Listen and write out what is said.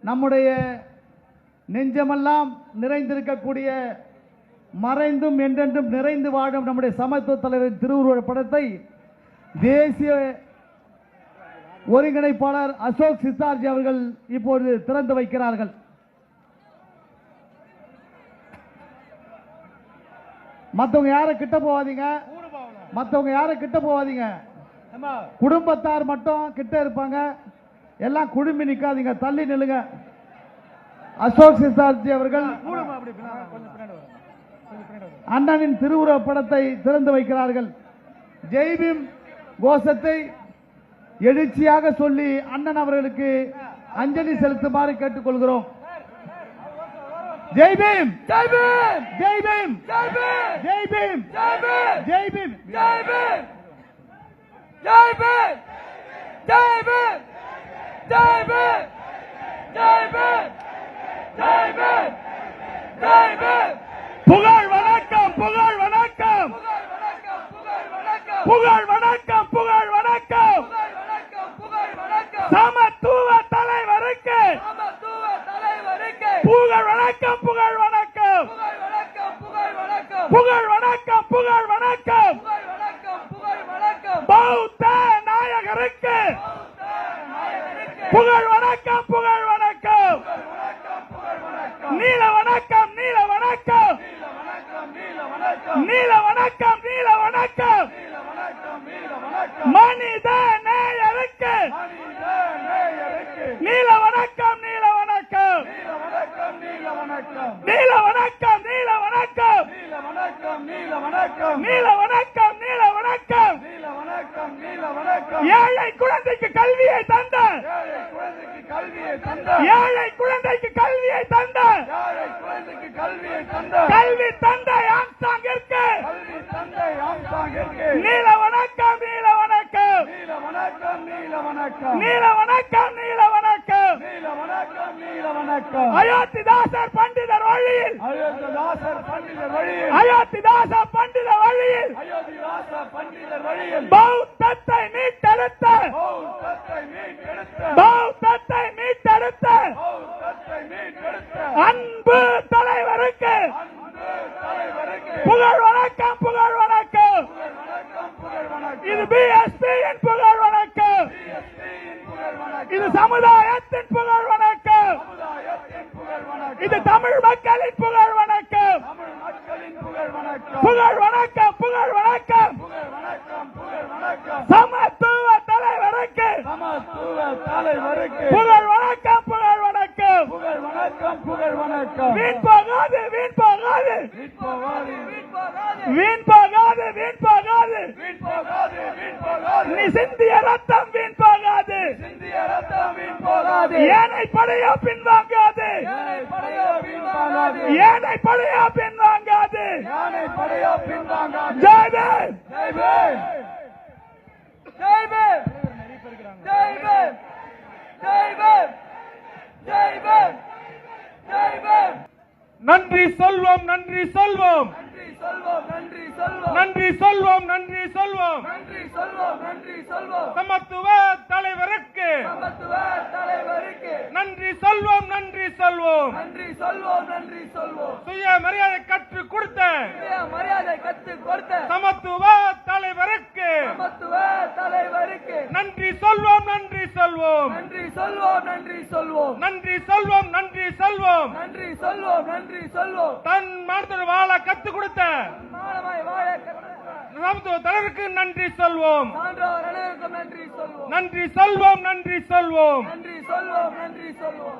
நம்முடைய நெஞ்சமெல்லாம் நிறைந்திருக்கக்கூடிய மறைந்தும் என்றென்றும் நிறைந்து வாழும் நம்முடைய சமத்துவ தலைவரின் திருவுருவப் படத்தை தேசிய ஒருங்கிணைப்பாளர் அசோக் சித்தார்ஜி அவர்கள் இப்போது திறந்து வைக்கிறார்கள். மற்றவங்க யாரும் கிட்ட போவாதீங்க, குடும்பத்தார் மட்டும் கிட்ட இருப்பாங்க. எல்லாம் குடும்பி நிக்காதீங்க, தள்ளி நில்லுங்க. அசோக் சித்தார்ஜி அவர்கள் அண்ணனின் திருவுருவப் படத்தை திறந்து வைக்கிறார்கள். ஜெய்பீம் கோஷத்தை எழுச்சியாக சொல்லி அண்ணன் அவர்களுக்கு அஞ்சலி செலுத்துமாறு கேட்டுக்கொள்கிறோம். ஜெய் பீம், ஜெய் பீம், ஜெய் பீம், ஜெய் பீம், ஜெய் பீம், ஜெய் பீம், ஜெய் பீம், ஜெய் பீம், ஜெய் பீம், ஜெய் பீம், ஜெய் பீம், ஜெய் பீம், ஜெய் பீம். புகழ் வணக்கம், புகழ் வணக்கம், புகழ் வணக்கம், புகழ் வணக்கம், சமத்துவ தலைவருக்கு புகழ் வணக்கம், புகழ் வணக்கம், புகழ் வணக்கம், புகழ் வணக்கம், பௌத்த நாயகருக்கு புகழ் வணக்கம், புகழ் வணக்கம், நீல வணக்கம், நீல வணக்கம், நீல வணக்கம், நீல வணக்கம், மனித நேயருக்கு நீல வணக்கம், நீல வணக்கம், நீல வணக்கம், நீல வணக்கம், நீல வணக்கம், நீல வணக்கம். ஏழை குழந்தைக்கு கல்வியை தந்த, ஏழை குழந்தைக்கு கல்வியை தந்த, கல்வி தந்தை ஆம்ஸ்ட்ராங்கிற்கு நீல வணக்கம், நீல வணக்கம், நீல வணக்கம், நீல வணக்கம். அயோத்திதாசர் பண்டிதர் வழியில், அயோத்திதாசர் பண்டிதர் வழியில் பௌத்தத்தை மீட்டெடுத்த, பௌத்தத்தை மீட்டெடுத்த அன்பு தலைவருக்கு புகழ் வணக்கம், புகழ் வணக்கம். இது பிஎஸ்பியின் புகழ் வணக்கம், இது சமுதாயத்தின் புகழ் வணக்கம், இது தமிழ் மக்களின் புகழ் வணக்கம், புகழ் வணக்கம், புகழ் வணக்கம். சமத்துவ தலைவருக்கு புகழ் வணக்கம், புகழ் வணக்கம், வீண் போகாது, வீண் போகாது, வீண் போகாது, வீண் போகாது, நீ சிந்திய ரத்தம் வீண் போகாது, ஏனை படையோ பின்வாங்காது, ஏனை படையோ பின்வாங்காது. ஜெய் பீம், ஜெய் பீம், ஜெய் பீம், ஜெய் பீம், ஜெய் பீம், ஜெய் பீம், ஜெய் பீம். நன்றி சொல்வோம், நன்றி சொல்வோம், நன்றி சொல்வோம், நன்றி சொல்வோம், சமத்துவ தலைவருக்கு நன்றி சொல்வோம், நன்றி சொல்வோம், சுய மரியாதை கற்றுக் கொடுத்த சமத்துவ தலைவருக்கு நன்றி சொல்வோம், நன்றி சொல்வோம், நன்றி சொல்வோம், நன்றி சொல்வோம், நன்றி சொல்வோம், நன்றி சொல்வோம், நன்றி சொல்வோம், நன்றி சொல்வோம். தன் மானத்தோடு வாழ கற்றுக் கொடுத்த சமத்துவ தலைவருக்கு நன்றி சொல்வோம், நன்றி சொல்வோம், நன்றி சொல்வோம், நன்றி சொல்வோம், நன்றி சொல்வோம், நன்றி சொல்வோம்.